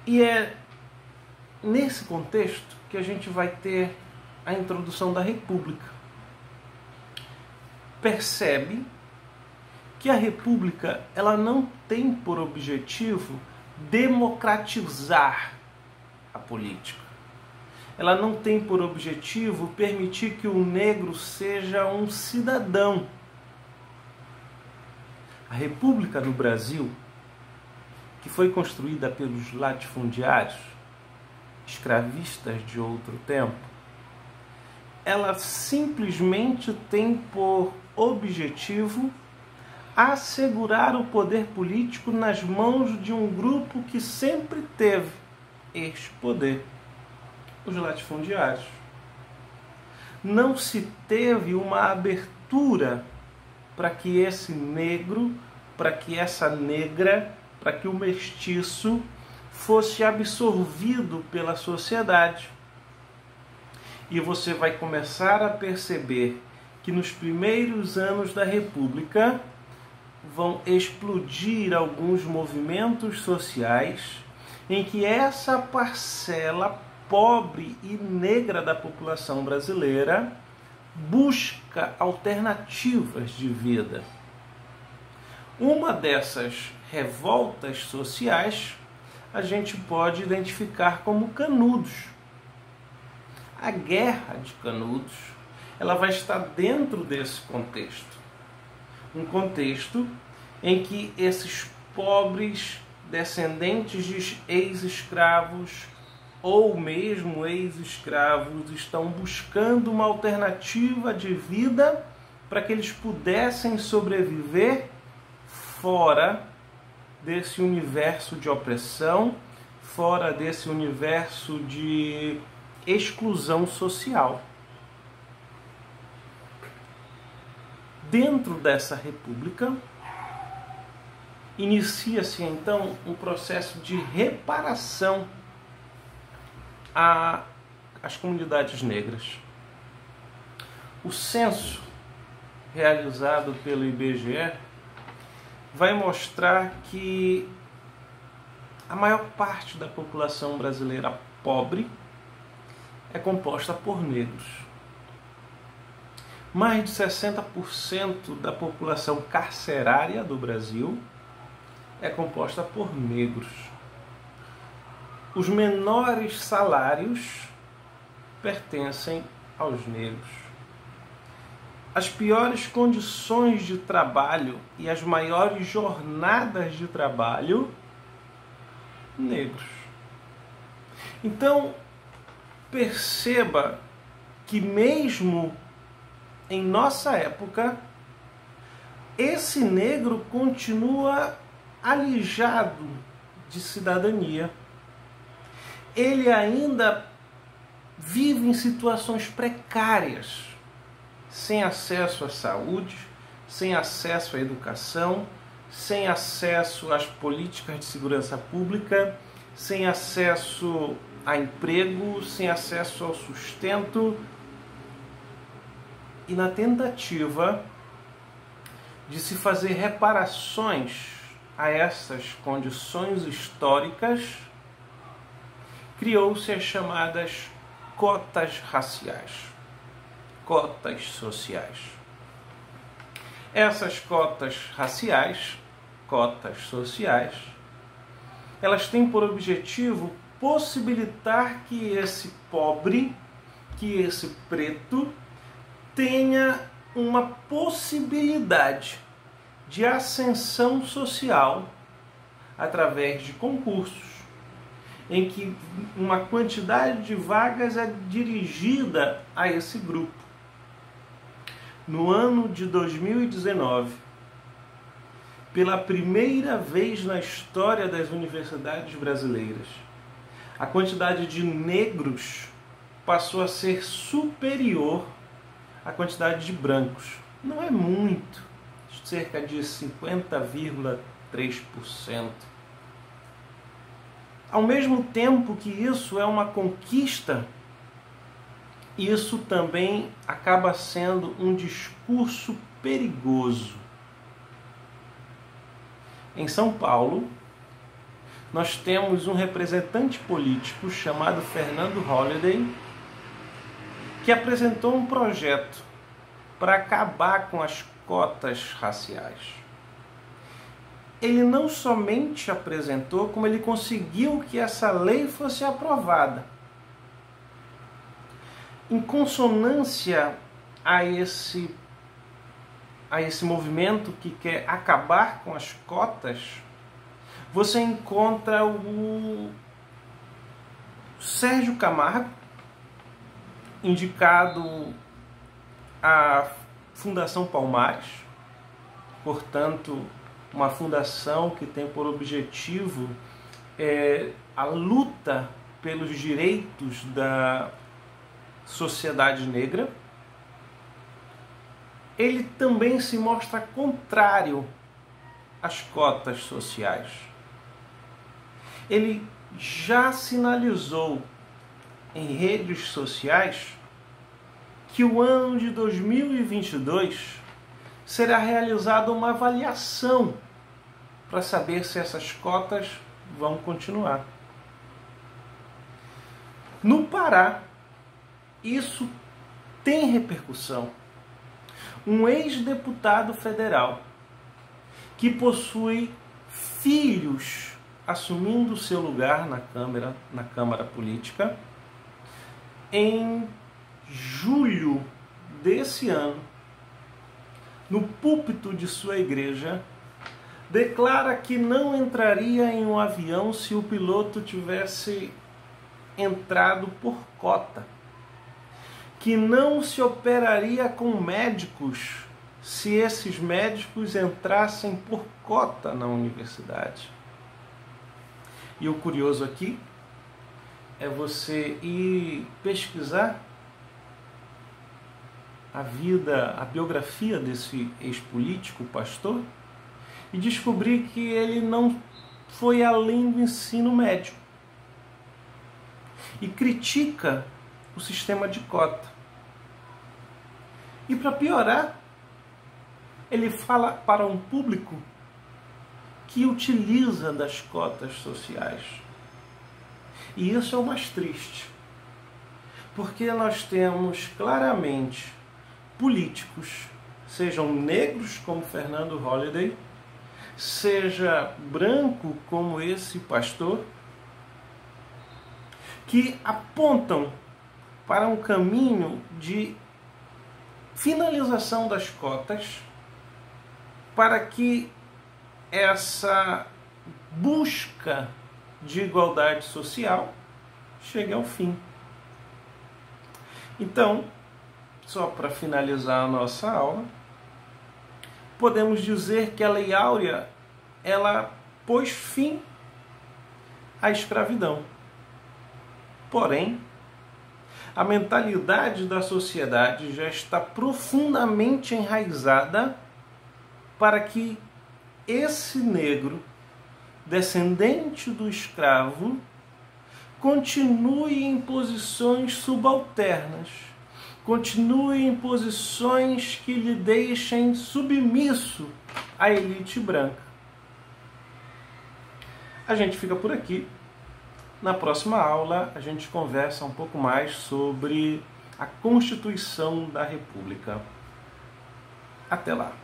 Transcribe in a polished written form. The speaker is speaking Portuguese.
E é nesse contexto que a gente vai ter a introdução da República. Percebe que a República ela não tem por objetivo democratizar a política. Ela não tem por objetivo permitir que o negro seja um cidadão. A República no Brasil, que foi construída pelos latifundiários, escravistas de outro tempo, ela simplesmente tem por objetivo assegurar o poder político nas mãos de um grupo que sempre teve este poder, os latifundiários. Não se teve uma abertura para que esse negro, para que essa negra, para que o mestiço fosse absorvido pela sociedade. E você vai começar a perceber que nos primeiros anos da República vão explodir alguns movimentos sociais em que essa parcela pobre e negra da população brasileira busca alternativas de vida. Uma dessas revoltas sociais a gente pode identificar como Canudos. A Guerra de Canudos, ela vai estar dentro desse contexto. Um contexto em que esses pobres descendentes de ex-escravos ou mesmo ex-escravos estão buscando uma alternativa de vida para que eles pudessem sobreviver fora desse universo de opressão, fora desse universo de exclusão social. Dentro dessa república, inicia-se então um processo de reparação às comunidades negras. O censo realizado pelo IBGE vai mostrar que a maior parte da população brasileira pobre é composta por negros. Mais de 60% da população carcerária do Brasil é composta por negros. Os menores salários pertencem aos negros. As piores condições de trabalho e as maiores jornadas de trabalho, negros. Então, perceba que mesmo em nossa época, esse negro continua alijado de cidadania. Ele ainda vive em situações precárias, sem acesso à saúde, sem acesso à educação, sem acesso às políticas de segurança pública, sem acesso a emprego, sem acesso ao sustento. E na tentativa de se fazer reparações a essas condições históricas, criou-se as chamadas cotas raciais, cotas sociais. Essas cotas raciais, cotas sociais, elas têm por objetivo possibilitar que esse pobre, que esse preto, tenha uma possibilidade de ascensão social através de concursos, em que uma quantidade de vagas é dirigida a esse grupo. No ano de 2019, pela primeira vez na história das universidades brasileiras, a quantidade de negros passou a ser superior à quantidade de brancos. Não é muito, cerca de 50,3%. Ao mesmo tempo que isso é uma conquista, isso também acaba sendo um discurso perigoso. Em São Paulo, nós temos um representante político chamado Fernando Holliday, que apresentou um projeto para acabar com as cotas raciais. Ele não somente apresentou, como ele conseguiu que essa lei fosse aprovada. Em consonância a esse movimento que quer acabar com as cotas, você encontra o Sérgio Camargo, indicado à Fundação Palmares, portanto, uma fundação que tem por objetivo a luta pelos direitos da sociedade negra. Ele também se mostra contrário às cotas sociais. Ele já sinalizou em redes sociais que o ano de 2022 será realizada uma avaliação para saber se essas cotas vão continuar. No Pará, isso tem repercussão. Um ex-deputado federal que possui filhos assumindo seu lugar na Câmara Política, em julho desse ano, no púlpito de sua igreja, declara que não entraria em um avião se o piloto tivesse entrado por cota, que não se operaria com médicos se esses médicos entrassem por cota na universidade. E o curioso aqui é você ir pesquisar a biografia desse ex-político, pastor, e descobrir que ele não foi além do ensino médio. E critica o sistema de cota. E para piorar, ele fala para um público que utiliza das cotas sociais. E isso é o mais triste, porque nós temos claramente políticos, sejam negros como Fernando Holliday, seja branco como esse pastor, que apontam para um caminho de finalização das cotas para que essa busca de igualdade social chegue ao fim. Então, só para finalizar a nossa aula, podemos dizer que a Lei Áurea, ela pôs fim à escravidão. Porém, a mentalidade da sociedade já está profundamente enraizada para que esse negro, descendente do escravo, continue em posições subalternas, continue em posições que lhe deixem submisso à elite branca. A gente fica por aqui. Na próxima aula, a gente conversa um pouco mais sobre a Constituição da República. Até lá!